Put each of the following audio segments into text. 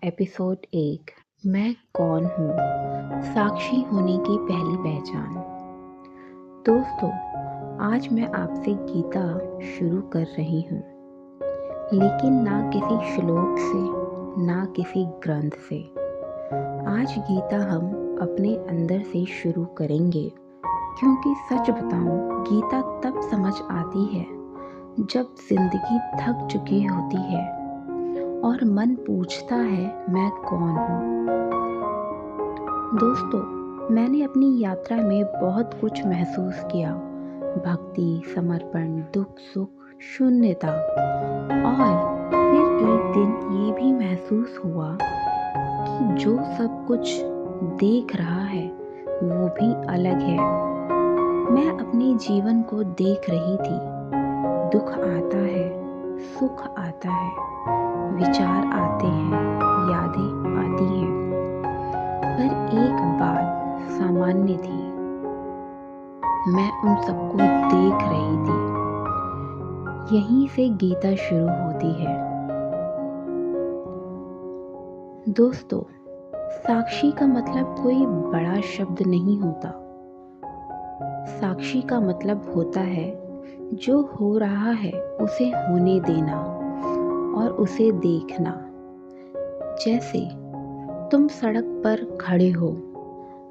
Episode 1। मैं कौन हूँ? साक्षी होने की पहली पहचान। दोस्तों, आज मैं आपसे गीता शुरू कर रही हूँ, लेकिन ना किसी श्लोक से, ना किसी ग्रंथ से। आज गीता हम अपने अंदर से शुरू करेंगे, क्योंकि सच बताऊँ, गीता तब समझ आती है जब जिंदगी थक चुकी होती है और मन पूछता है मैं कौन हूँ। दोस्तों, मैंने अपनी यात्रा में बहुत कुछ महसूस किया। भक्ति, समर्पण, दुख, सुख, शून्यता। और फिर एक दिन ये भी महसूस हुआ कि जो सब कुछ देख रहा है वो भी अलग है। मैं अपने जीवन को देख रही थी। दुख आता है, सुख आता है, विचार आते हैं, यादें आती हैं, पर एक बात सामान्य थी। मैं उन सबको देख रही थी। यहीं से गीता शुरू होती है। दोस्तों, साक्षी का मतलब कोई बड़ा शब्द नहीं होता। साक्षी का मतलब होता है जो हो रहा है उसे होने देना और उसे देखना। जैसे तुम सड़क पर खड़े हो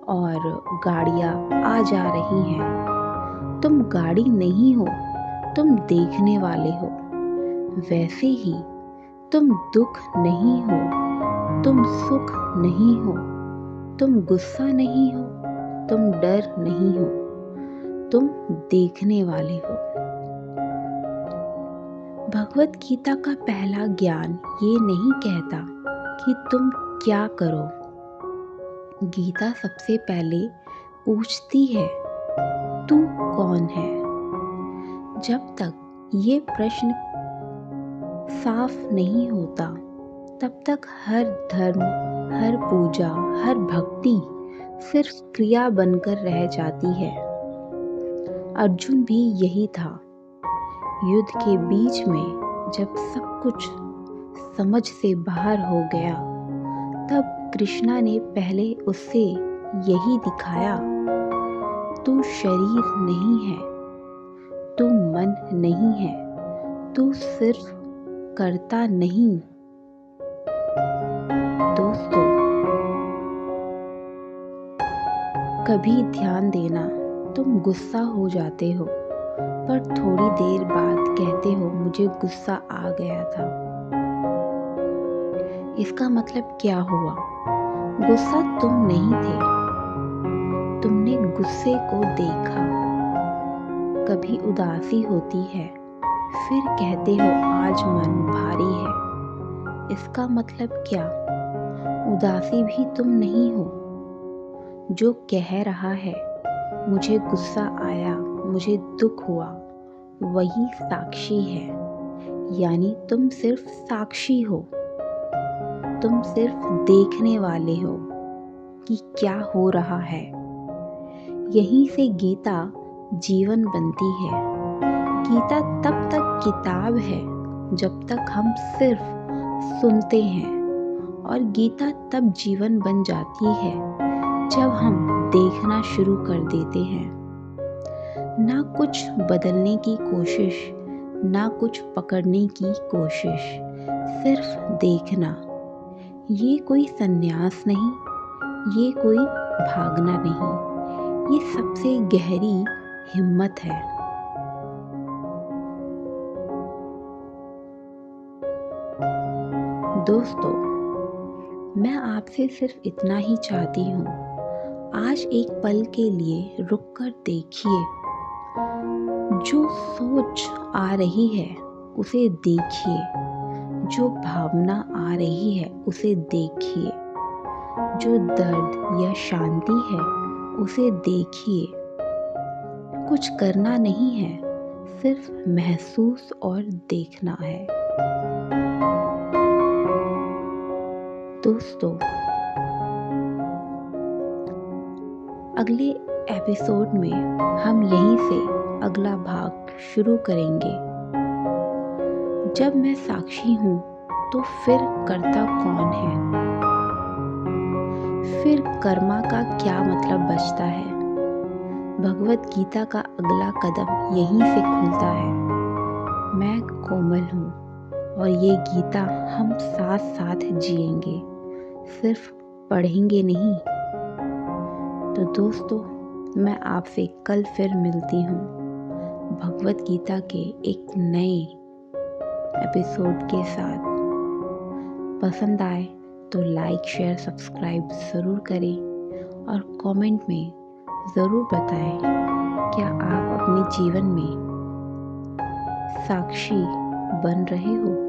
और गाड़ियाँ आ जा रही हैं। तुम गाड़ी नहीं हो, तुम देखने वाले हो। वैसे ही तुम दुख नहीं हो, तुम सुख नहीं हो, तुम गुस्सा नहीं हो, तुम डर नहीं हो, तुम देखने वाले हो। भगवत गीता का पहला ज्ञान ये नहीं कहता कि तुम क्या करो। गीता सबसे पहले पूछती है, तू कौन है? जब तक ये प्रश्न साफ नहीं होता, तब तक हर धर्म, हर पूजा, हर भक्ति सिर्फ क्रिया बनकर रह जाती है। अर्जुन भी यही था। युद्ध के बीच में जब सब कुछ समझ से बाहर हो गया, तब कृष्णा ने पहले उससे यही दिखाया, तू शरीर नहीं है, तू मन नहीं है, तू सिर्फ करता नहीं। दोस्तों, कभी ध्यान देना, तुम गुस्सा हो जाते हो, पर थोड़ी देर बाद कहते हो मुझे गुस्सा आ गया था। इसका मतलब क्या हुआ? गुस्सा तुम नहीं थे, तुमने गुस्से को देखा। कभी उदासी होती है, फिर कहते हो आज मन भारी है। इसका मतलब क्या? उदासी भी तुम नहीं हो। जो कह रहा है मुझे गुस्सा आया, मुझे दुख हुआ, वही साक्षी है। यानी तुम सिर्फ साक्षी हो। तुम सिर्फ देखने वाले हो कि क्या हो रहा है। यहीं से गीता जीवन बनती है। गीता तब तक किताब है जब तक हम सिर्फ सुनते हैं, और गीता तब जीवन बन जाती है जब हम देखना शुरू कर देते हैं। ना कुछ बदलने की कोशिश, ना कुछ पकड़ने की कोशिश, सिर्फ देखना। ये कोई संन्यास नहीं, ये कोई भागना नहीं, ये सबसे गहरी हिम्मत है। दोस्तों, मैं आपसे सिर्फ इतना ही चाहती हूँ, आज एक पल के लिए रुककर देखिए। जो सोच आ रही है उसे देखिए, जो भावना आ रही है उसे देखिए, जो दर्द या शांति है उसे देखिए। कुछ करना नहीं है, सिर्फ महसूस और देखना है। दोस्तों, अगले एपिसोड में हम यहीं से अगला भाग शुरू करेंगे। जब मैं साक्षी हूँ तो फिर करता कौन है? फिर कर्मा का क्या मतलब बचता है? भगवत गीता का अगला कदम यहीं से खुलता है। मैं कोमल हूँ और ये गीता हम साथ साथ जिएंगे, सिर्फ पढ़ेंगे नहीं। तो दोस्तों, मैं आपसे कल फिर मिलती हूँ भगवत गीता के एक नए एपिसोड के साथ। पसंद आए तो लाइक शेयर सब्सक्राइब ज़रूर करें और कमेंट में ज़रूर बताएं, क्या आप अपने जीवन में साक्षी बन रहे हो?